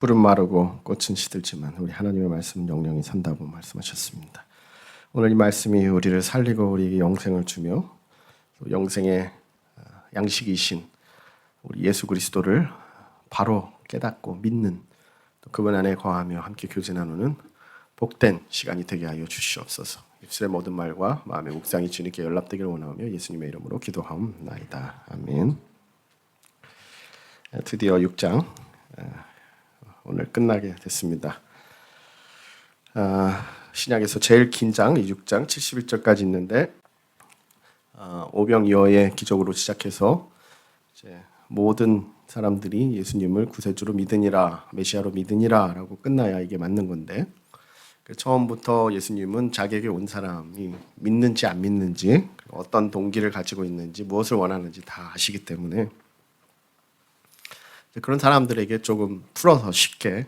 푸른 마르고 꽃은 시들지만 우리 하나님의 말씀은 영영이 산다고 말씀하셨습니다. 오늘 이 말씀이 우리를 살리고 우리에게 영생을 주며 또 영생의 양식이신 우리 예수 그리스도를 바로 깨닫고 믿는 또 그분 안에 거하며 함께 교제 나누는 복된 시간이 되게 하여 주시옵소서. 입술의 모든 말과 마음의 묵상이 주님께 연락되기를 원하며 예수님의 이름으로 기도하옵나이다. 아멘. 드디어 6장 오늘 끝나게 됐습니다. 신약에서 제일 긴 장, 이 6장 71절까지 있는데 오병이어의 기적으로 시작해서 이제 모든 사람들이 예수님을 구세주로 믿으니라, 메시아로 믿으니라 라고 끝나야 이게 맞는 건데 처음부터 예수님은 자기에게 온 사람이 믿는지 안 믿는지, 어떤 동기를 가지고 있는지, 무엇을 원하는지 다 아시기 때문에 그런 사람들에게 조금 풀어서 쉽게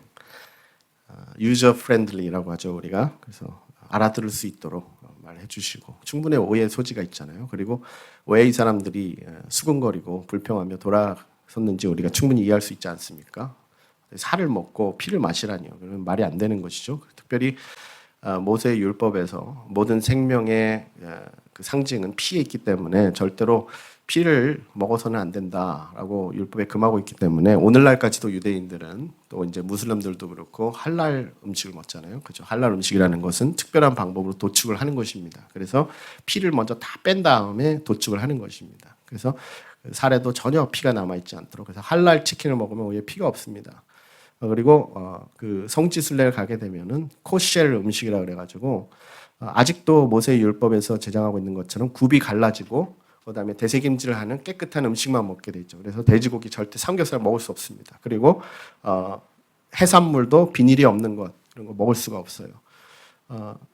유저 프렌들리라고 하죠, 우리가. 그래서 알아들을 수 있도록 말해 주시고, 충분히 오해의 소지가 있잖아요. 그리고 왜 이 사람들이 수근거리고 불평하며 돌아섰는지 우리가 충분히 이해할 수 있지 않습니까? 살을 먹고 피를 마시라니요. 그러면 말이 안 되는 것이죠. 특별히 모세의 율법에서 모든 생명의 그 상징은 피에 있기 때문에 절대로 피를 먹어서는 안 된다라고 율법에 금하고 있기 때문에 오늘날까지도 유대인들은 또 이제 무슬림들도 그렇고 할랄 음식을 먹잖아요. 그렇죠? 할랄 음식이라는 것은 특별한 방법으로 도축을 하는 것입니다. 그래서 피를 먼저 다 뺀 다음에 도축을 하는 것입니다. 그래서 살에도 전혀 피가 남아 있지 않도록, 그래서 할랄 치킨을 먹으면 오히려 피가 없습니다. 그리고 그 성지순례를 가게 되면은 코쉘 음식이라 그래가지고 아직도 모세의 율법에서 제정하고 있는 것처럼 굽이 갈라지고 그다음에 대세김질을 하는 깨끗한 음식만 먹게 되죠. 그래서 돼지고기 절대 삼겹살 먹을 수 없습니다. 그리고 해산물도 비닐이 없는 것, 이런 거 먹을 수가 없어요.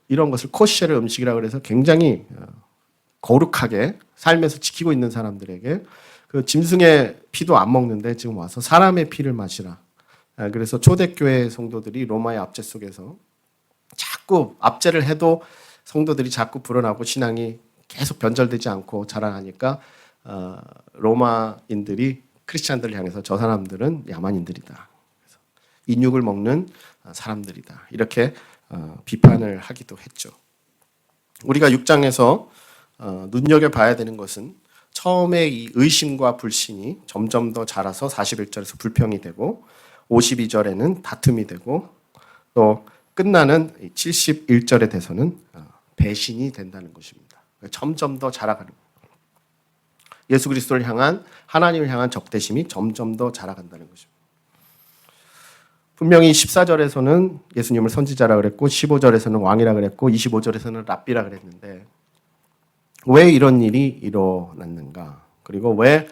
이런 것을 코쉘 음식이라고 해서 굉장히 거룩하게 삶에서 지키고 있는 사람들에게 그 짐승의 피도 안 먹는데 지금 와서 사람의 피를 마시라. 그래서 초대교회 성도들이 로마의 압제 속에서 자꾸 압제를 해도 성도들이 자꾸 불어나고 신앙이 계속 변절되지 않고 자라나니까 로마인들이 크리스찬들을 향해서 저 사람들은 야만인들이다, 그래서 인육을 먹는 사람들이다, 이렇게 비판을 하기도 했죠. 우리가 6장에서 눈여겨봐야 되는 것은 처음에 이 의심과 불신이 점점 더 자라서 41절에서 불평이 되고 52절에는 다툼이 되고 또 끝나는 71절에 돼서는 배신이 된다는 것입니다. 점점 더 자라가는 거예요. 예수 그리스도를 향한, 하나님을 향한 적대심이 점점 더 자라간다는 것입니다. 분명히 14절에서는 예수님을 선지자라 그랬고 15절에서는 왕이라 그랬고 25절에서는 랍비라 그랬는데 왜 이런 일이 일어났는가? 그리고 왜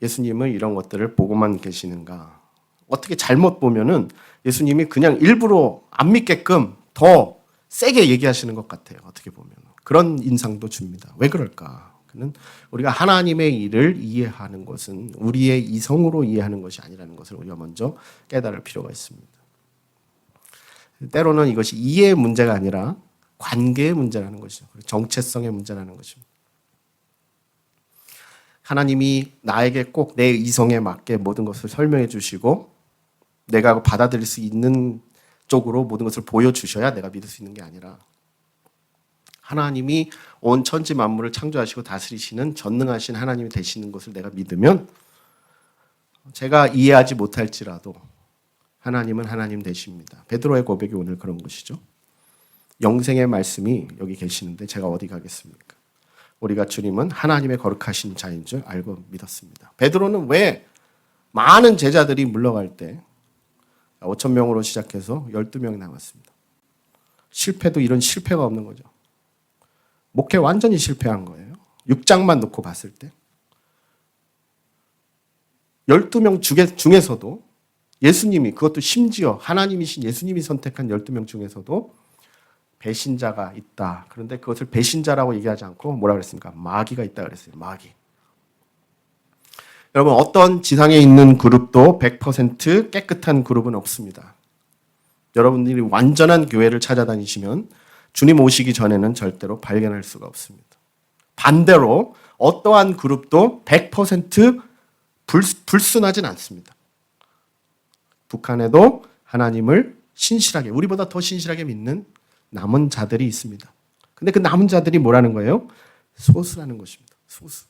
예수님은 이런 것들을 보고만 계시는가? 어떻게 잘못 보면은 예수님이 그냥 일부러 안 믿게끔 더 세게 얘기하시는 것 같아요. 어떻게 보면 그런 인상도 줍니다. 왜 그럴까? 그는 우리가 하나님의 일을 이해하는 것은 우리의 이성으로 이해하는 것이 아니라는 것을 우리가 먼저 깨달을 필요가 있습니다. 때로는 이것이 이해의 문제가 아니라 관계의 문제라는 것이죠. 정체성의 문제라는 것입니다. 하나님이 나에게 꼭 내 이성에 맞게 모든 것을 설명해 주시고 내가 받아들일 수 있는 쪽으로 모든 것을 보여주셔야 내가 믿을 수 있는 게 아니라 하나님이 온 천지 만물을 창조하시고 다스리시는 전능하신 하나님이 되시는 것을 내가 믿으면 제가 이해하지 못할지라도 하나님은 하나님 되십니다. 베드로의 고백이 오늘 그런 것이죠. 영생의 말씀이 여기 계시는데 제가 어디 가겠습니까? 우리가 주님은 하나님의 거룩하신 자인 줄 알고 믿었습니다. 베드로는 왜 많은 제자들이 물러갈 때 5,000명으로 시작해서 12명이 남았습니다. 실패도 이런 실패가 없는 거죠. 목회 완전히 실패한 거예요. 6장만 놓고 봤을 때 12명 중에서도 예수님이, 그것도 심지어 하나님이신 예수님이 선택한 12명 중에서도 배신자가 있다. 그런데 그것을 배신자라고 얘기하지 않고 뭐라 그랬습니까? 마귀가 있다 그랬어요. 마귀. 여러분, 어떤 지상에 있는 그룹도 100% 깨끗한 그룹은 없습니다. 여러분들이 완전한 교회를 찾아다니시면 주님 오시기 전에는 절대로 발견할 수가 없습니다. 반대로 어떠한 그룹도 100% 불순하진 않습니다. 북한에도 하나님을 신실하게, 우리보다 더 신실하게 믿는 남은 자들이 있습니다. 근데 그 남은 자들이 뭐라는 거예요? 소수라는 것입니다. 소수.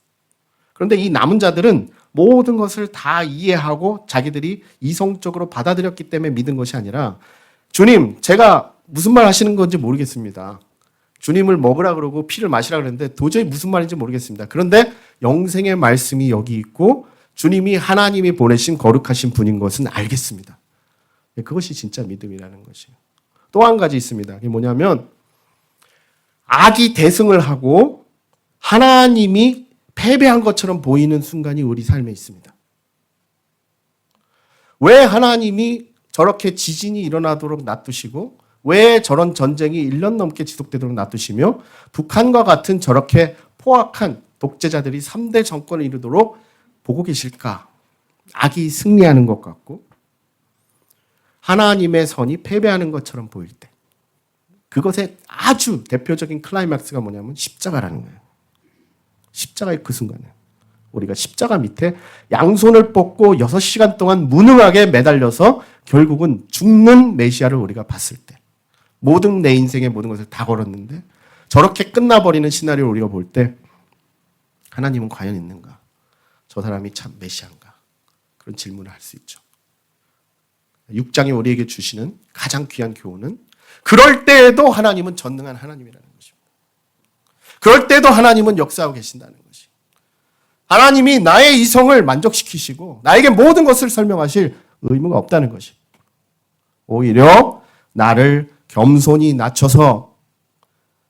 그런데 이 남은 자들은 모든 것을 다 이해하고 자기들이 이성적으로 받아들였기 때문에 믿은 것이 아니라, 주님, 제가 무슨 말 하시는 건지 모르겠습니다. 주님을 먹으라 그러고 피를 마시라 그랬는데 도저히 무슨 말인지 모르겠습니다. 그런데 영생의 말씀이 여기 있고 주님이 하나님이 보내신 거룩하신 분인 것은 알겠습니다. 그것이 진짜 믿음이라는 것이에요. 또 한 가지 있습니다. 그게 뭐냐면, 악이 대승을 하고 하나님이 패배한 것처럼 보이는 순간이 우리 삶에 있습니다. 왜 하나님이 저렇게 지진이 일어나도록 놔두시고, 왜 저런 전쟁이 1년 넘게 지속되도록 놔두시며, 북한과 같은 저렇게 포악한 독재자들이 3대 정권을 이루도록 보고 계실까? 악이 승리하는 것 같고 하나님의 선이 패배하는 것처럼 보일 때, 그것의 아주 대표적인 클라이맥스가 뭐냐면 십자가라는 거예요. 십자가의 그 순간에 우리가 십자가 밑에 양손을 뻗고 6시간 동안 무능하게 매달려서 결국은 죽는 메시아를 우리가 봤을 때, 모든 내 인생의 모든 것을 다 걸었는데 저렇게 끝나버리는 시나리오를 우리가 볼 때, 하나님은 과연 있는가? 저 사람이 참 메시아인가? 그런 질문을 할 수 있죠. 6장이 우리에게 주시는 가장 귀한 교훈은, 그럴 때에도 하나님은 전능한 하나님이라는 것입니다. 그럴 때도 하나님은 역사하고 계신다는 것이, 하나님이 나의 이성을 만족시키시고 나에게 모든 것을 설명하실 의무가 없다는 것이, 오히려 나를 겸손히 낮춰서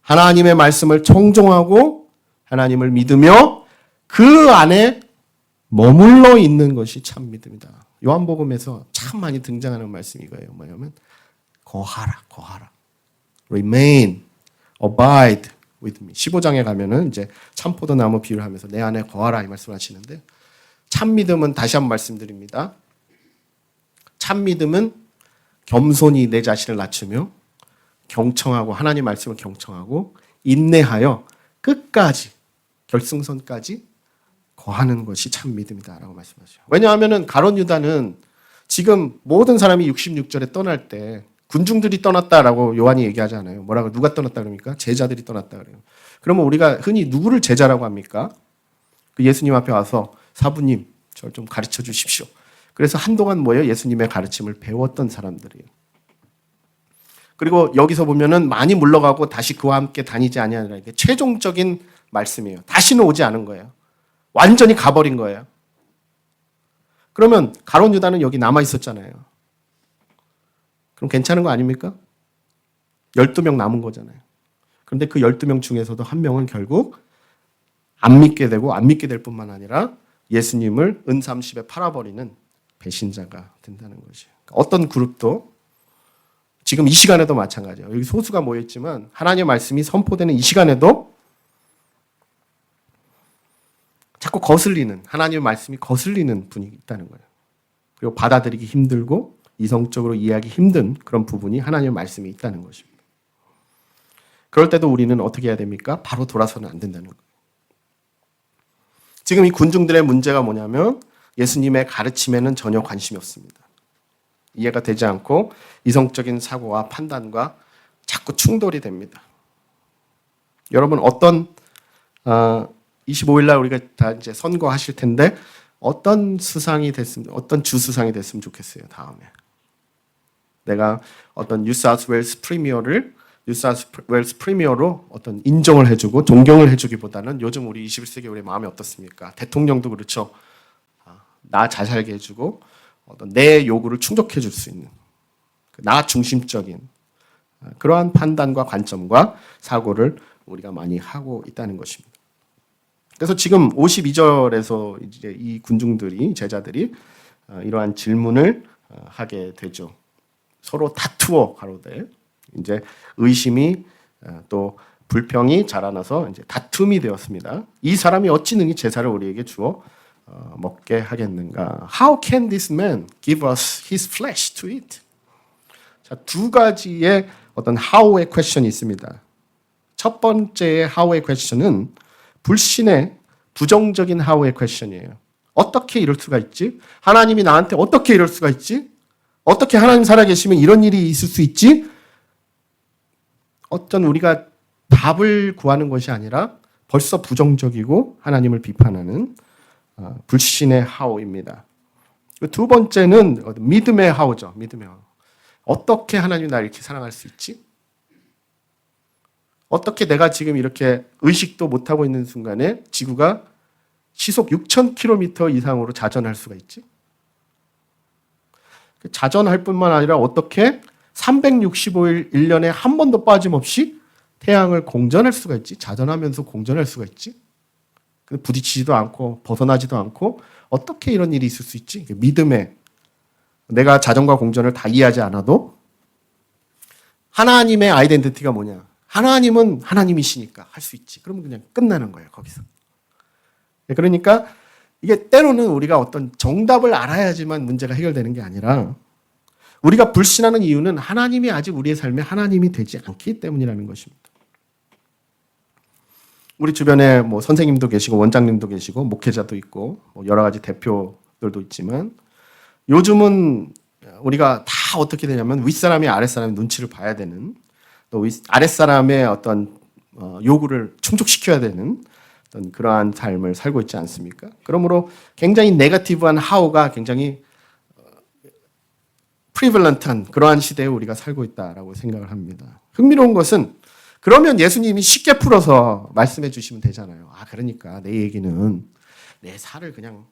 하나님의 말씀을 청종하고 하나님을 믿으며 그 안에 머물러 있는 것이 참 믿음이다. 요한복음에서 참 많이 등장하는 말씀이 이거예요. 뭐냐면 거하라. Remain, abide with me. 15장에 가면은 이제 참포도나무 비유를 하면서 내 안에 거하라 이 말씀을 하시는데, 참 믿음은 다시 한번 말씀드립니다. 참 믿음은 겸손히 내 자신을 낮추며 경청하고, 하나님 말씀을 경청하고 인내하여 끝까지 결승선까지 거하는 것이 참 믿음이다라고 말씀하죠. 왜냐하면 가룟 유다는 지금 모든 사람이 66절에 떠날 때 군중들이 떠났다라고 요한이 얘기하지 않아요. 뭐라고, 누가 떠났다 그럽니까? 제자들이 떠났다 그래요. 그러면 우리가 흔히 누구를 제자라고 합니까? 그 예수님 앞에 와서 사부님, 저를 좀 가르쳐 주십시오. 그래서 한동안 뭐예요? 예수님의 가르침을 배웠던 사람들이에요. 그리고 여기서 보면은 많이 물러가고 다시 그와 함께 다니지 아니하니라, 이게 최종적인 말씀이에요. 다시는 오지 않은 거예요. 완전히 가버린 거예요. 그러면 가룟 유다는 여기 남아 있었잖아요. 그럼 괜찮은 거 아닙니까? 12명 남은 거잖아요. 그런데 그 12명 중에서도 한 명은 결국 안 믿게 되고, 안 믿게 될 뿐만 아니라 예수님을 은삼십에 팔아버리는 배신자가 된다는 것이에요. 어떤 그룹도 지금 이 시간에도 마찬가지예요. 여기 소수가 모여있지만 하나님의 말씀이 선포되는 이 시간에도 자꾸 거슬리는, 하나님의 말씀이 거슬리는 분이 있다는 거예요. 그리고 받아들이기 힘들고 이성적으로 이해하기 힘든 그런 부분이 하나님의 말씀이 있다는 것입니다. 그럴 때도 우리는 어떻게 해야 됩니까? 바로 돌아서는 안 된다는 거예요. 지금 이 군중들의 문제가 뭐냐면 예수님의 가르침에는 전혀 관심이 없습니다. 이해가 되지 않고 이성적인 사고와 판단과 자꾸 충돌이 됩니다. 여러분, 어떤 25일 날 우리가 다 이제 선거하실 텐데 어떤 수상이 됐으면, 어떤 주 수상이 됐으면 좋겠어요. 다음에 내가 어떤 뉴사우스웨일스 프리미어로 어떤 인정을 해주고 존경을 해주기보다는, 요즘 우리 21세기 우리 마음이 어떻습니까? 대통령도 그렇죠. 나 잘 살게 해주고 어떤 내 요구를 충족해 줄 수 있는 나 중심적인 그러한 판단과 관점과 사고를 우리가 많이 하고 있다는 것입니다. 그래서 지금 52절에서 이제 이 군중들이, 제자들이 이러한 질문을 하게 되죠. 서로 다투어 가로되, 이제 의심이 또 불평이 자라나서 이제 다툼이 되었습니다. 이 사람이 어찌 능히 제사를 우리에게 주어 먹게 하겠는가? How can this man give us his flesh to eat? 자, 두 가지의 어떤 how의 question이 있습니다. 첫 번째의 how의 question은 불신의 부정적인 how의 question이에요. 어떻게 이럴 수가 있지? 하나님이 나한테 어떻게 이럴 수가 있지? 어떻게 하나님 살아계시면 이런 일이 있을 수 있지? 어떤 우리가 답을 구하는 것이 아니라 벌써 부정적이고 하나님을 비판하는 불신의 하오입니다. 두 번째는 믿음의 하오죠. 믿음의 하오. 어떻게 하나님이 나를 이렇게 사랑할 수 있지? 어떻게 내가 지금 이렇게 의식도 못하고 있는 순간에 지구가 시속 6,000km 이상으로 자전할 수가 있지? 자전할 뿐만 아니라 어떻게 365일 1년에 한 번도 빠짐없이 태양을 공전할 수가 있지? 자전하면서 공전할 수가 있지? 부딪히지도 않고 벗어나지도 않고 어떻게 이런 일이 있을 수 있지? 믿음에 내가 자전과 공전을 다 이해하지 않아도 하나님의 아이덴티티가 뭐냐? 하나님은 하나님이시니까 할 수 있지. 그러면 그냥 끝나는 거예요, 거기서. 그러니까 이게 때로는 우리가 어떤 정답을 알아야지만 문제가 해결되는 게 아니라 우리가 불신하는 이유는 하나님이 아직 우리의 삶에 하나님이 되지 않기 때문이라는 것입니다. 우리 주변에 뭐 선생님도 계시고 원장님도 계시고 목회자도 있고 뭐 여러 가지 대표들도 있지만 요즘은 우리가 다 어떻게 되냐면 윗사람이 아랫사람의 눈치를 봐야 되는 또 아랫사람의 어떤 요구를 충족시켜야 되는 어떤 그러한 삶을 살고 있지 않습니까? 그러므로 굉장히 네거티브한 하우가 굉장히 프리벌런트한 그러한 시대에 우리가 살고 있다라고 생각을 합니다. 흥미로운 것은 그러면 예수님이 쉽게 풀어서 말씀해 주시면 되잖아요. 그러니까 내 얘기는 내 살을 그냥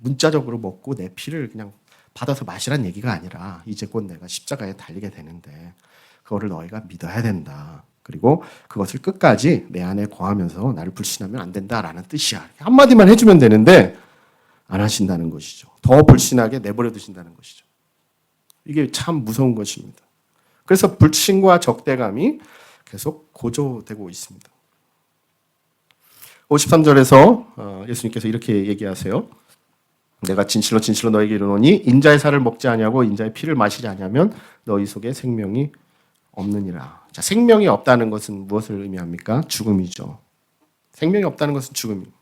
문자적으로 먹고 내 피를 그냥 받아서 마시란 얘기가 아니라 이제 곧 내가 십자가에 달리게 되는데 그거를 너희가 믿어야 된다. 그리고 그것을 끝까지 내 안에 거하면서 나를 불신하면 안 된다라는 뜻이야. 한마디만 해주면 되는데 안 하신다는 것이죠. 더 불신하게 내버려 두신다는 것이죠. 이게 참 무서운 것입니다. 그래서 불신과 적대감이 계속 고조되고 있습니다. 53절에서 예수님께서 이렇게 얘기하세요. 내가 진실로 진실로 너에게 이르노니 인자의 살을 먹지 아니하고 인자의 피를 마시지 아니하면 너희 속에 생명이 없느니라. 자, 생명이 없다는 것은 무엇을 의미합니까? 죽음이죠. 생명이 없다는 것은 죽음입니다.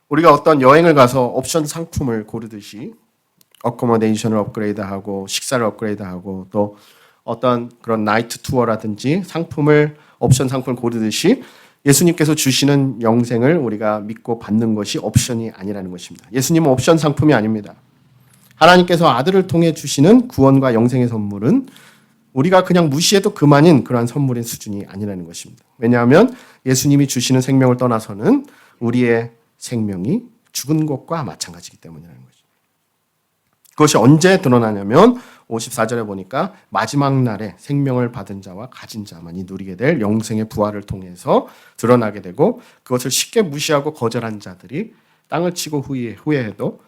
우리가 어떤 여행을 가서 옵션 상품을 고르듯이 어코모데이션을 업그레이드하고 식사를 업그레이드하고 또 어떤 그런 나이트 투어라든지 상품을 옵션 상품을 고르듯이 예수님께서 주시는 영생을 우리가 믿고 받는 것이 옵션이 아니라는 것입니다. 예수님은 옵션 상품이 아닙니다. 하나님께서 아들을 통해 주시는 구원과 영생의 선물은 우리가 그냥 무시해도 그만인 그러한 선물의 수준이 아니라는 것입니다. 왜냐하면 예수님이 주시는 생명을 떠나서는 우리의 생명이 죽은 것과 마찬가지이기 때문이라는 거죠. 그것이 언제 드러나냐면 54절에 보니까 마지막 날에 생명을 받은 자와 가진 자만이 누리게 될 영생의 부활을 통해서 드러나게 되고 그것을 쉽게 무시하고 거절한 자들이 땅을 치고 후회해도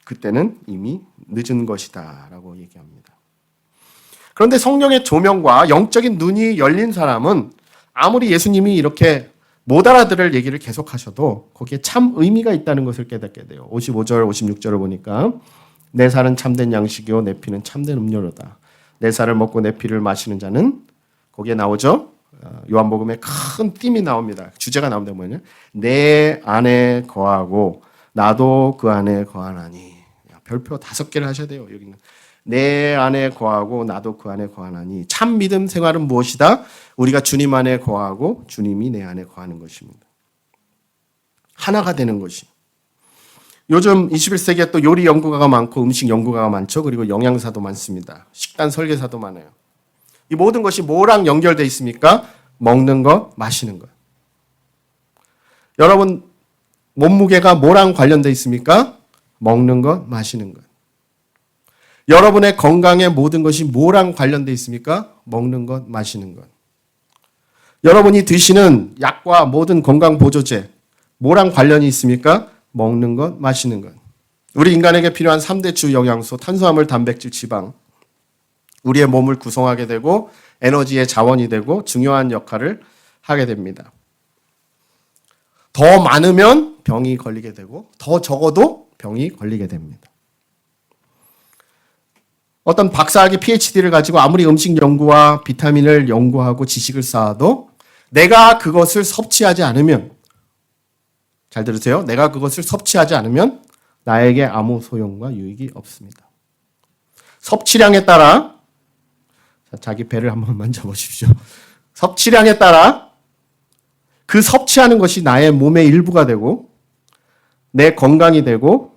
그때는 이미 늦은 것이다 라고 얘기합니다. 그런데 성령의 조명과 영적인 눈이 열린 사람은 아무리 예수님이 이렇게 못 알아들을 얘기를 계속하셔도 거기에 참 의미가 있다는 것을 깨닫게 돼요. 55절, 56절을 보니까 내 살은 참된 양식이요 내 피는 참된 음료로다. 내 살을 먹고 내 피를 마시는 자는 거기에 나오죠. 요한복음에 큰 띠이 나옵니다. 주제가 나옵니다. 뭐냐? 내 안에 거하고 나도 그 안에 거하나니. 별표 5개를 하셔야 돼요. 여기는 내 안에 거하고 나도 그 안에 거하나니. 참 믿음 생활은 무엇이다? 우리가 주님 안에 거하고 주님이 내 안에 거하는 것입니다. 하나가 되는 것이. 요즘 21세기에 또 요리 연구가가 많고 음식 연구가가 많죠. 그리고 영양사도 많습니다. 식단 설계사도 많아요. 이 모든 것이 뭐랑 연결되어 있습니까? 먹는 것, 마시는 것. 여러분 몸무게가 뭐랑 관련되어 있습니까? 먹는 것, 마시는 것. 여러분의 건강의 모든 것이 뭐랑 관련되어 있습니까? 먹는 것, 마시는 것. 여러분이 드시는 약과 모든 건강보조제 뭐랑 관련이 있습니까? 먹는 것, 마시는 것. 우리 인간에게 필요한 3대 주 영양소, 탄수화물, 단백질, 지방. 우리의 몸을 구성하게 되고 에너지의 자원이 되고 중요한 역할을 하게 됩니다. 더 많으면 병이 걸리게 되고 더 적어도 병이 걸리게 됩니다. 어떤 박사학위 PhD를 가지고 아무리 음식 연구와 비타민을 연구하고 지식을 쌓아도 내가 그것을 섭취하지 않으면 잘 들으세요. 내가 그것을 섭취하지 않으면 나에게 아무 소용과 유익이 없습니다. 섭취량에 따라, 자기 배를 한번 만져보십시오. 섭취량에 따라 그 섭취하는 것이 나의 몸의 일부가 되고 내 건강이 되고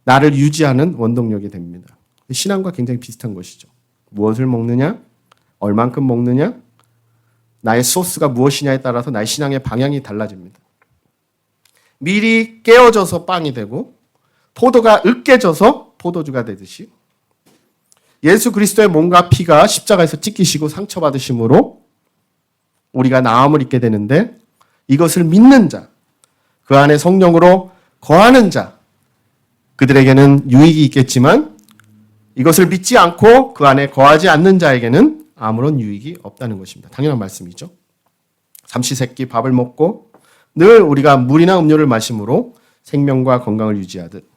나를 유지하는 원동력이 됩니다. 신앙과 굉장히 비슷한 것이죠. 무엇을 먹느냐, 얼만큼 먹느냐, 나의 소스가 무엇이냐에 따라서 나의 신앙의 방향이 달라집니다. 밀이 깨어져서 빵이 되고 포도가 으깨져서 포도주가 되듯이 예수 그리스도의 몸과 피가 십자가에서 찢기시고 상처받으심으로 우리가 나음을 입게 되는데 이것을 믿는 자, 그 안에 성령으로 거하는 자, 그들에게는 유익이 있겠지만 이것을 믿지 않고 그 안에 거하지 않는 자에게는 아무런 유익이 없다는 것입니다. 당연한 말씀이죠. 삼시세끼 밥을 먹고 늘 우리가 물이나 음료를 마심으로 생명과 건강을 유지하듯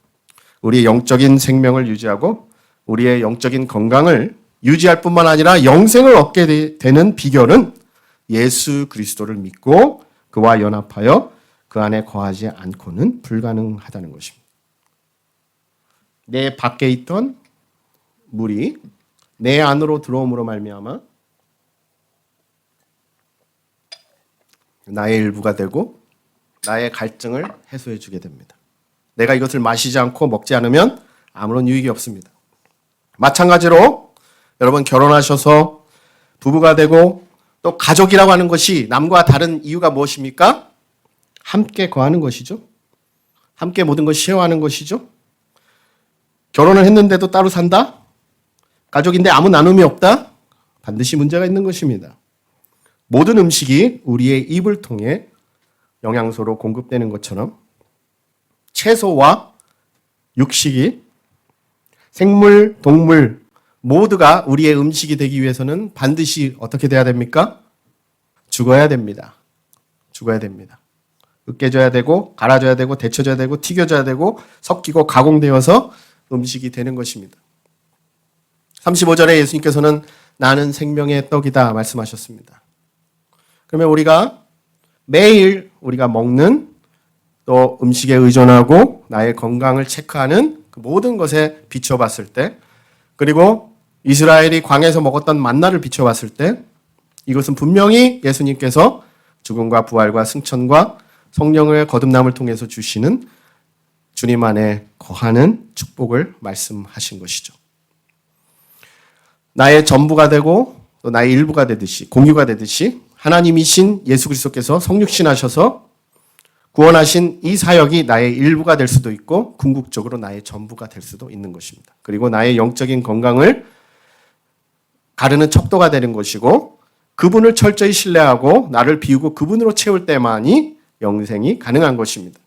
우리의 영적인 생명을 유지하고 우리의 영적인 건강을 유지할 뿐만 아니라 영생을 얻게 되는 비결은 예수 그리스도를 믿고 그와 연합하여 그 안에 거하지 않고는 불가능하다는 것입니다. 내 밖에 있던 물이 내 안으로 들어옴으로 말미암아 나의 일부가 되고 나의 갈증을 해소해 주게 됩니다. 내가 이것을 마시지 않고 먹지 않으면 아무런 유익이 없습니다. 마찬가지로 여러분 결혼하셔서 부부가 되고 또 가족이라고 하는 것이 남과 다른 이유가 무엇입니까? 함께 거하는 것이죠. 함께 모든 것을 쉐어하는 것이죠. 결혼을 했는데도 따로 산다? 가족인데 아무 나눔이 없다? 반드시 문제가 있는 것입니다. 모든 음식이 우리의 입을 통해 영양소로 공급되는 것처럼 채소와 육식이 생물, 동물 모두가 우리의 음식이 되기 위해서는 반드시 어떻게 돼야 됩니까? 죽어야 됩니다. 죽어야 됩니다. 으깨져야 되고 갈아져야 되고 데쳐져야 되고 튀겨져야 되고 섞이고 가공되어서 음식이 되는 것입니다. 35절에 예수님께서는 나는 생명의 떡이다 말씀하셨습니다. 그러면 우리가 매일 우리가 먹는 또 음식에 의존하고 나의 건강을 체크하는 그 모든 것에 비춰봤을 때 그리고 이스라엘이 광야에서 먹었던 만나를 비춰봤을 때 이것은 분명히 예수님께서 죽음과 부활과 승천과 성령의 거듭남을 통해서 주시는 주님 안에 거하는 축복을 말씀하신 것이죠. 나의 전부가 되고 또 나의 일부가 되듯이 공유가 되듯이 하나님이신 예수 그리스도께서 성육신하셔서 구원하신 이 사역이 나의 일부가 될 수도 있고 궁극적으로 나의 전부가 될 수도 있는 것입니다. 그리고 나의 영적인 건강을 가르는 척도가 되는 것이고 그분을 철저히 신뢰하고 나를 비우고 그분으로 채울 때만이 영생이 가능한 것입니다.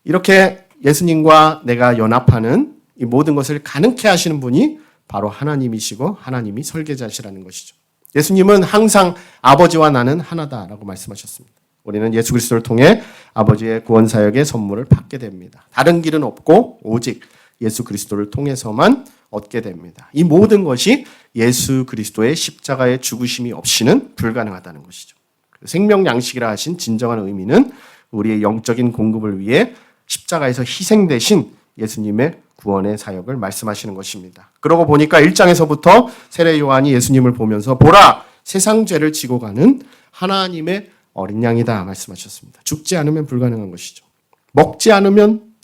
이렇게 예수님과 내가 연합하는 이 모든 것을 가능케 하시는 분이 바로 하나님이시고 하나님이 설계자시라는 것이죠. 예수님은 항상 아버지와 나는 하나다라고 말씀하셨습니다. 우리는 예수 그리스도를 통해 아버지의 구원 사역의 선물을 받게 됩니다. 다른 길은 없고 오직 예수 그리스도를 통해서만 얻게 됩니다. 이 모든 것이 예수 그리스도의 십자가의 죽으심이 없이는 불가능하다는 것이죠. 생명 양식이라 하신 진정한 의미는 우리의 영적인 공급을 위해 십자가에서 희생되신 예수님의 구원의 사역을 말씀하시는 것입니다. 그러고 보니까 1장에서부터 세례 요한이 예수님을 보면서 보라 세상 죄를 지고 가는 하나님의 어린 양이다 말씀하셨습니다. 죽지 않으면 불가능한 것이죠. 먹지 않으면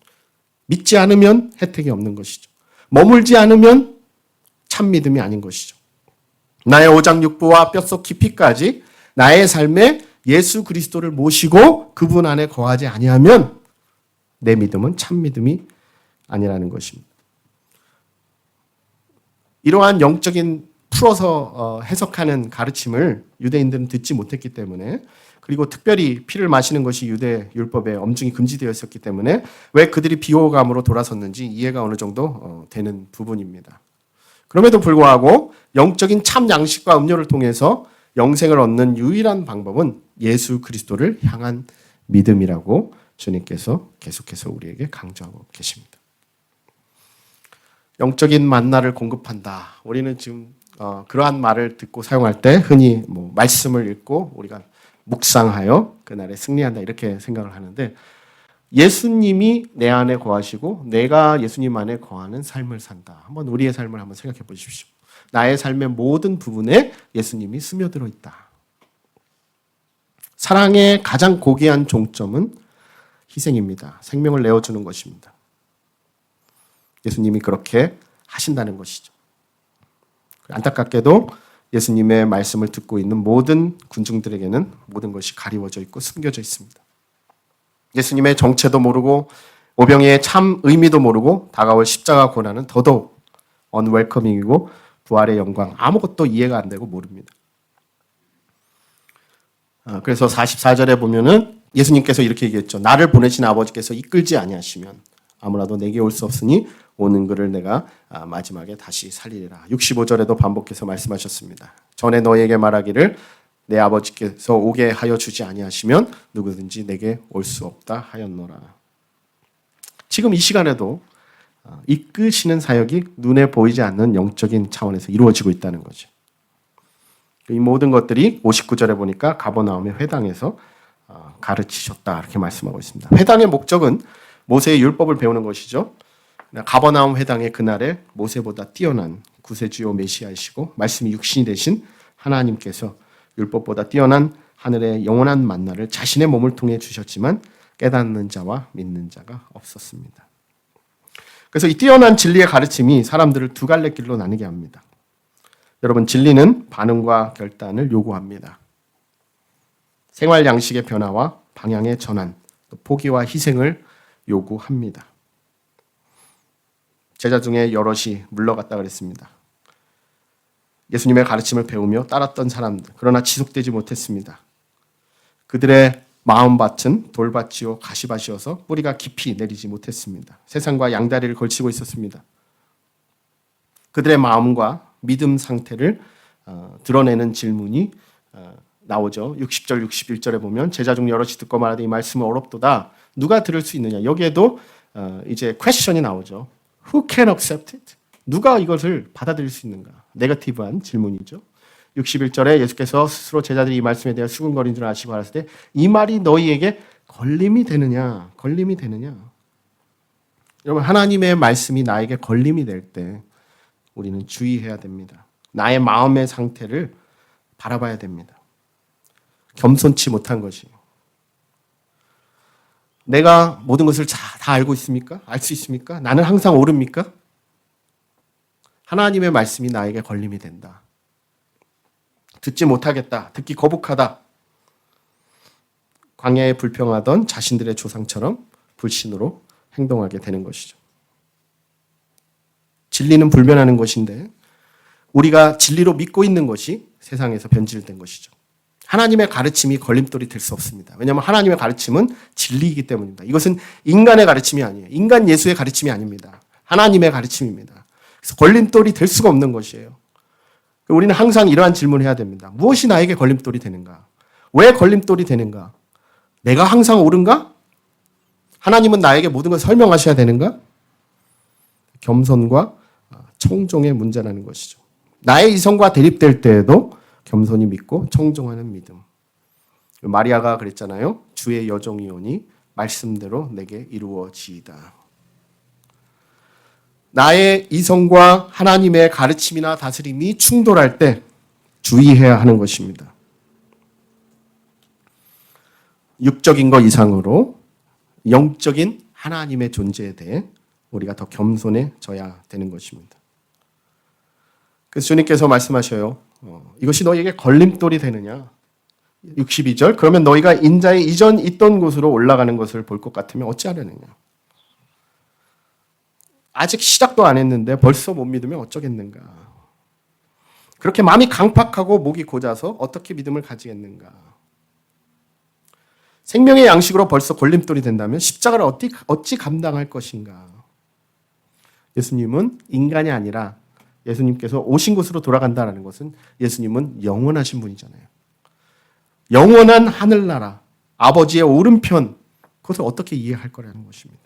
믿지 않으면 혜택이 없는 것이죠. 머물지 않으면 참 믿음이 아닌 것이죠. 나의 오장육부와 뼛속 깊이까지 나의 삶에 예수 그리스도를 모시고 그분 안에 거하지 아니하면 내 믿음은 참 믿음이 아니라는 것입니다. 이러한 영적인 풀어서 해석하는 가르침을 유대인들은 듣지 못했기 때문에 그리고 특별히 피를 마시는 것이 유대 율법에 엄중히 금지되어 있었기 때문에 왜 그들이 비호감으로 돌아섰는지 이해가 어느 정도 되는 부분입니다. 그럼에도 불구하고 영적인 참 양식과 음료를 통해서 영생을 얻는 유일한 방법은 예수 그리스도를 향한 믿음이라고 주님께서 계속해서 우리에게 강조하고 계십니다. 영적인 만나를 공급한다. 우리는 지금 그러한 말을 듣고 사용할 때 흔히 말씀을 읽고 우리가 묵상하여 그날에 승리한다 이렇게 생각을 하는데 예수님이 내 안에 거하시고 내가 예수님 안에 거하는 삶을 산다. 한번 우리의 삶을 한번 생각해 보십시오. 나의 삶의 모든 부분에 예수님이 스며들어 있다. 사랑의 가장 고귀한 종점은 희생입니다. 생명을 내어주는 것입니다. 예수님이 그렇게 하신다는 것이죠. 안타깝게도 예수님의 말씀을 듣고 있는 모든 군중들에게는 모든 것이 가리워져 있고 숨겨져 있습니다. 예수님의 정체도 모르고 오병이의 참 의미도 모르고 다가올 십자가 고난은 더더욱 언웰커밍이고 부활의 영광 아무것도 이해가 안 되고 모릅니다. 그래서 44절에 보면은 예수님께서 이렇게 얘기했죠. 나를 보내신 아버지께서 이끌지 아니하시면 아무라도 내게 올 수 없으니 오는 그를 내가 마지막에 다시 살리리라. 65절에도 반복해서 말씀하셨습니다. 전에 너에게 말하기를 내 아버지께서 오게 하여 주지 아니하시면 누구든지 내게 올 수 없다 하였노라. 지금 이 시간에도 이끄시는 사역이 눈에 보이지 않는 영적인 차원에서 이루어지고 있다는 거죠. 이 모든 것들이 59절에 보니까 가버나움의 회당에서 가르치셨다 이렇게 말씀하고 있습니다. 회당의 목적은 모세의 율법을 배우는 것이죠. 가버나움 회당의 그날에 모세보다 뛰어난 구세주요 메시아이시고 말씀이 육신이 되신 하나님께서 율법보다 뛰어난 하늘의 영원한 만나를 자신의 몸을 통해 주셨지만 깨닫는 자와 믿는 자가 없었습니다. 그래서 이 뛰어난 진리의 가르침이 사람들을 두 갈래 길로 나뉘게 합니다. 여러분, 진리는 반응과 결단을 요구합니다. 생활 양식의 변화와 방향의 전환, 또 포기와 희생을 요구합니다. 제자 중에 여럿이 물러갔다 그랬습니다. 예수님의 가르침을 배우며 따랐던 사람들, 그러나 지속되지 못했습니다. 그들의 마음밭은 돌밭이요 가시밭이어서 뿌리가 깊이 내리지 못했습니다. 세상과 양다리를 걸치고 있었습니다. 그들의 마음과 믿음 상태를 드러내는 질문이 나오죠. 60절, 61절에 보면 제자 중 여럿이 듣고 말하되 이 말씀은 어렵도다. 누가 들을 수 있느냐. 여기에도 이제 퀘스천이 나오죠. Who can accept it? 누가 이것을 받아들일 수 있는가? 네거티브한 질문이죠. 61절에 예수께서 스스로 제자들이 이 말씀에 대해 수군거린 줄 아시고 알았을 때 이 말이 너희에게 걸림이 되느냐? 걸림이 되느냐? 여러분, 하나님의 말씀이 나에게 걸림이 될 때 우리는 주의해야 됩니다. 나의 마음의 상태를 바라봐야 됩니다. 겸손치 못한 것이. 내가 모든 것을 다 알고 있습니까? 알 수 있습니까? 나는 항상 옳습니까? 하나님의 말씀이 나에게 걸림이 된다. 듣지 못하겠다. 듣기 거북하다. 광야에 불평하던 자신들의 조상처럼 불신으로 행동하게 되는 것이죠. 진리는 불변하는 것인데 우리가 진리로 믿고 있는 것이 세상에서 변질된 것이죠. 하나님의 가르침이 걸림돌이 될 수 없습니다. 왜냐하면 하나님의 가르침은 진리이기 때문입니다. 이것은 인간의 가르침이 아니에요. 인간 예수의 가르침이 아닙니다. 하나님의 가르침입니다. 그래서 걸림돌이 될 수가 없는 것이에요. 우리는 항상 이러한 질문을 해야 됩니다. 무엇이 나에게 걸림돌이 되는가? 왜 걸림돌이 되는가? 내가 항상 옳은가? 하나님은 나에게 모든 걸 설명하셔야 되는가? 겸손과 청종의 문제라는 것이죠. 나의 이성과 대립될 때에도 겸손히 믿고 청종하는 믿음. 마리아가 그랬잖아요. 주의 여종이오니 말씀대로 내게 이루어지이다. 나의 이성과 하나님의 가르침이나 다스림이 충돌할 때 주의해야 하는 것입니다. 육적인 것 이상으로 영적인 하나님의 존재에 대해 우리가 더 겸손해져야 되는 것입니다. 그래서 주님께서 말씀하셔요. 이것이 너희에게 걸림돌이 되느냐? 62절. 그러면 너희가 인자의 이전 있던 곳으로 올라가는 것을 볼 것 같으면 어찌하려느냐? 아직 시작도 안 했는데 벌써 못 믿으면 어쩌겠는가? 그렇게 마음이 강팍하고 목이 고자서 어떻게 믿음을 가지겠는가? 생명의 양식으로 벌써 걸림돌이 된다면 십자가를 어찌 감당할 것인가? 예수님은 인간이 아니라 예수님께서 오신 곳으로 돌아간다는 것은 예수님은 영원하신 분이잖아요. 영원한 하늘나라, 아버지의 오른편, 그것을 어떻게 이해할 거라는 것입니다.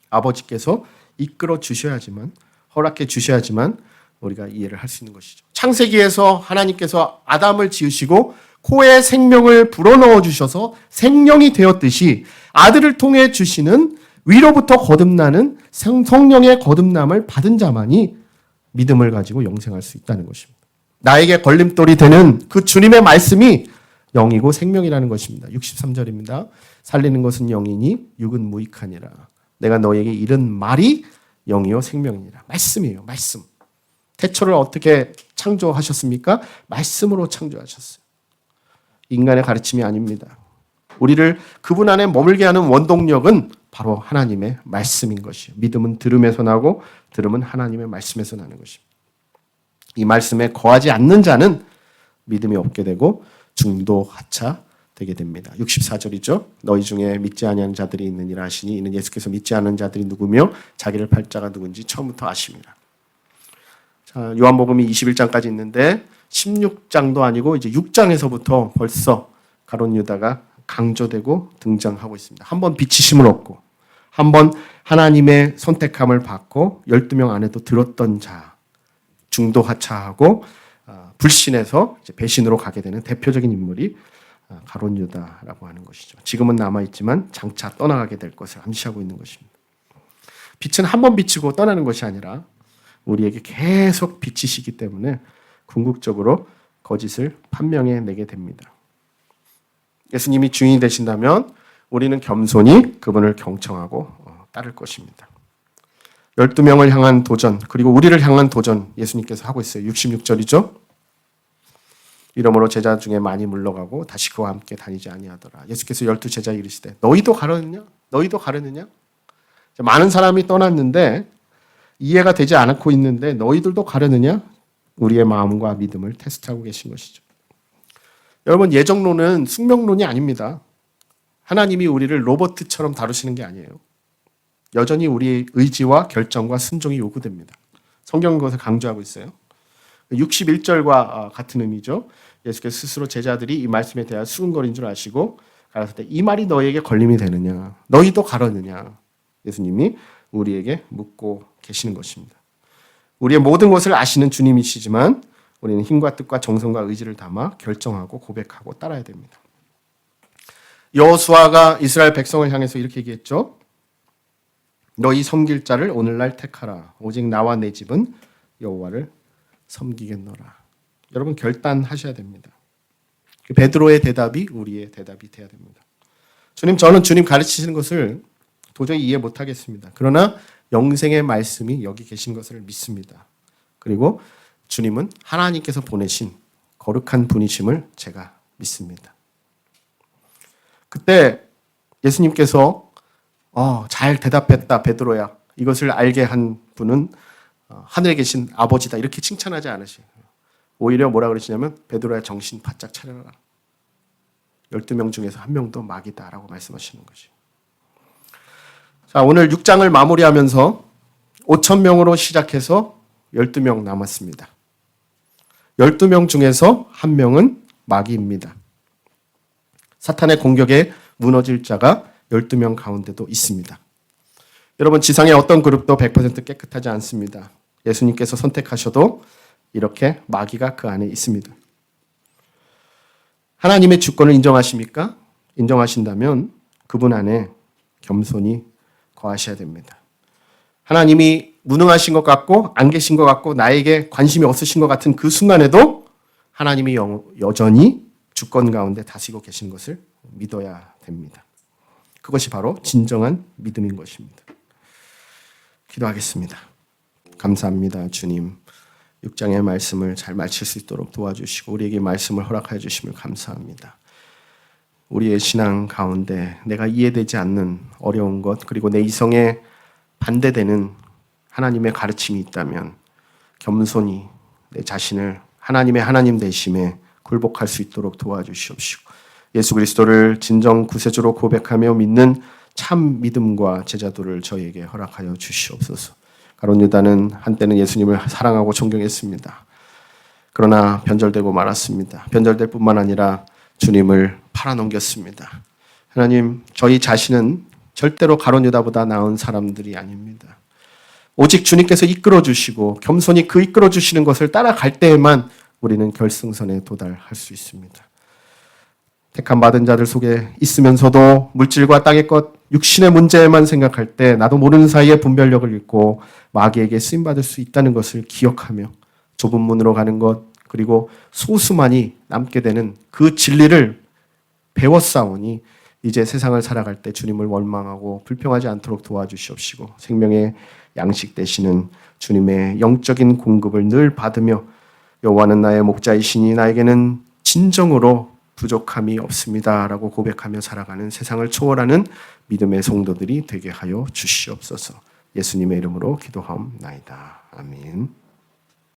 아버지께서 이끌어 주셔야지만, 허락해 주셔야지만 우리가 이해를 할 수 있는 것이죠. 창세기에서 하나님께서 아담을 지으시고 코에 생명을 불어넣어 주셔서 생명이 되었듯이 아들을 통해 주시는 위로부터 거듭나는 성령의 거듭남을 받은 자만이 믿음을 가지고 영생할 수 있다는 것입니다. 나에게 걸림돌이 되는 그 주님의 말씀이 영이고 생명이라는 것입니다. 63절입니다. 살리는 것은 영이니 육은 무익하니라. 내가 너에게 이른 말이 영이요 생명이니라. 말씀이에요. 말씀. 태초를 어떻게 창조하셨습니까? 말씀으로 창조하셨어요. 인간의 가르침이 아닙니다. 우리를 그분 안에 머물게 하는 원동력은 바로 하나님의 말씀인 것이에요. 믿음은 들음에서 나고 들음은 하나님의 말씀에서 나는 것입니다. 이 말씀에 거하지 않는 자는 믿음이 없게 되고 중도 하차 되게 됩니다. 64절이죠. 너희 중에 믿지 아니하는 자들이 있느니라 하시니 이는 예수께서 믿지 않는 자들이 누구며 자기를 팔 자가 누군지 처음부터 아심이라. 자, 요한복음이 21장까지 있는데 16장도 아니고 이제 6장에서부터 벌써 가룟 유다가 강조되고 등장하고 있습니다. 한번 비치심을 얻고 한번 하나님의 선택함을 받고 12명 안에도 들었던 자 중도 하차하고 불신해서 이제 배신으로 가게 되는 대표적인 인물이 가룟 유다라고 하는 것이죠. 지금은 남아있지만 장차 떠나가게 될 것을 암시하고 있는 것입니다. 빛은 한번 비치고 떠나는 것이 아니라 우리에게 계속 비치시기 때문에 궁극적으로 거짓을 판명해 내게 됩니다. 예수님이 주인이 되신다면 우리는 겸손히 그분을 경청하고 따를 것입니다. 12명을 향한 도전, 그리고 우리를 향한 도전 예수님께서 하고 있어요. 66절이죠. 이러므로 제자 중에 많이 물러가고 다시 그와 함께 다니지 아니하더라. 예수께서 12제자에 이르시되 너희도 가려느냐? 너희도 가려느냐? 많은 사람이 떠났는데 이해가 되지 않고 있는데 너희들도 가려느냐? 우리의 마음과 믿음을 테스트하고 계신 것이죠. 여러분, 예정론은 숙명론이 아닙니다. 하나님이 우리를 로봇처럼 다루시는 게 아니에요. 여전히 우리의 의지와 결정과 순종이 요구됩니다. 성경은 그것을 강조하고 있어요. 61절과 같은 의미죠. 예수께서 스스로 제자들이 이 말씀에 대하여 수근거린 줄 아시고 가라사대 이 말이 너희에게 걸림이 되느냐? 너희도 가려느냐? 예수님이 우리에게 묻고 계시는 것입니다. 우리의 모든 것을 아시는 주님이시지만 우리는 힘과 뜻과 정성과 의지를 담아 결정하고 고백하고 따라야 됩니다. 여호수아가 이스라엘 백성을 향해서 이렇게 얘기했죠. 너희 섬길 자를 오늘날 택하라. 오직 나와 내 집은 여호와를 섬기겠노라. 여러분 결단하셔야 됩니다. 베드로의 대답이 우리의 대답이 돼야 됩니다. 주님, 저는 주님 가르치시는 것을 도저히 이해 못하겠습니다. 그러나 영생의 말씀이 여기 계신 것을 믿습니다. 그리고 주님은 하나님께서 보내신 거룩한 분이심을 제가 믿습니다. 그때 예수님께서 잘 대답했다 베드로야. 이것을 알게 한 분은 하늘에 계신 아버지다. 이렇게 칭찬하지 않으시고 오히려 뭐라 그러시냐면 베드로야 정신 바짝 차려라. 12명 중에서 한 명도 마귀다라고 말씀하시는 거죠. 자, 오늘 6장을 마무리하면서 5,000명으로 시작해서 12명 남았습니다. 12명 중에서 한 명은 마귀입니다. 사탄의 공격에 무너질 자가 12명 가운데도 있습니다. 여러분, 지상의 어떤 그룹도 100% 깨끗하지 않습니다. 예수님께서 선택하셔도 이렇게 마귀가 그 안에 있습니다. 하나님의 주권을 인정하십니까? 인정하신다면 그분 안에 겸손히 거하셔야 됩니다. 하나님이 무능하신 것 같고 안 계신 것 같고 나에게 관심이 없으신 것 같은 그 순간에도 하나님이 여전히 주권 가운데 다스리고 계신 것을 믿어야 됩니다. 그것이 바로 진정한 믿음인 것입니다. 기도하겠습니다. 감사합니다, 주님. 6장의 말씀을 잘 마칠 수 있도록 도와주시고 우리에게 말씀을 허락해 주심을 감사합니다. 우리의 신앙 가운데 내가 이해되지 않는 어려운 것 그리고 내 이성에 반대되는 하나님의 가르침이 있다면 겸손히 내 자신을 하나님의 하나님 되심에 굴복할 수 있도록 도와주시옵시고 예수 그리스도를 진정 구세주로 고백하며 믿는 참 믿음과 제자도를 저에게 허락하여 주시옵소서. 가룟 유다는 한때는 예수님을 사랑하고 존경했습니다. 그러나 변절되고 말았습니다. 변절될 뿐만 아니라 주님을 팔아넘겼습니다. 하나님, 저희 자신은 절대로 가룟 유다보다 나은 사람들이 아닙니다. 오직 주님께서 이끌어 주시고 겸손히 그 이끌어 주시는 것을 따라갈 때에만 우리는 결승선에 도달할 수 있습니다. 택함 받은 자들 속에 있으면서도 물질과 땅의 것, 육신의 문제만 생각할 때 나도 모르는 사이에 분별력을 잃고 마귀에게 쓰임받을 수 있다는 것을 기억하며 좁은 문으로 가는 것, 그리고 소수만이 남게 되는 그 진리를 배웠사오니 이제 세상을 살아갈 때 주님을 원망하고 불평하지 않도록 도와주시옵시고 생명의 양식 되시는 주님의 영적인 공급을 늘 받으며 여호와는 나의 목자이시니 나에게는 진정으로 부족함이 없습니다라고 고백하며 살아가는 세상을 초월하는 믿음의 성도들이 되게 하여 주시옵소서. 예수님의 이름으로 기도하옵나이다. 아멘.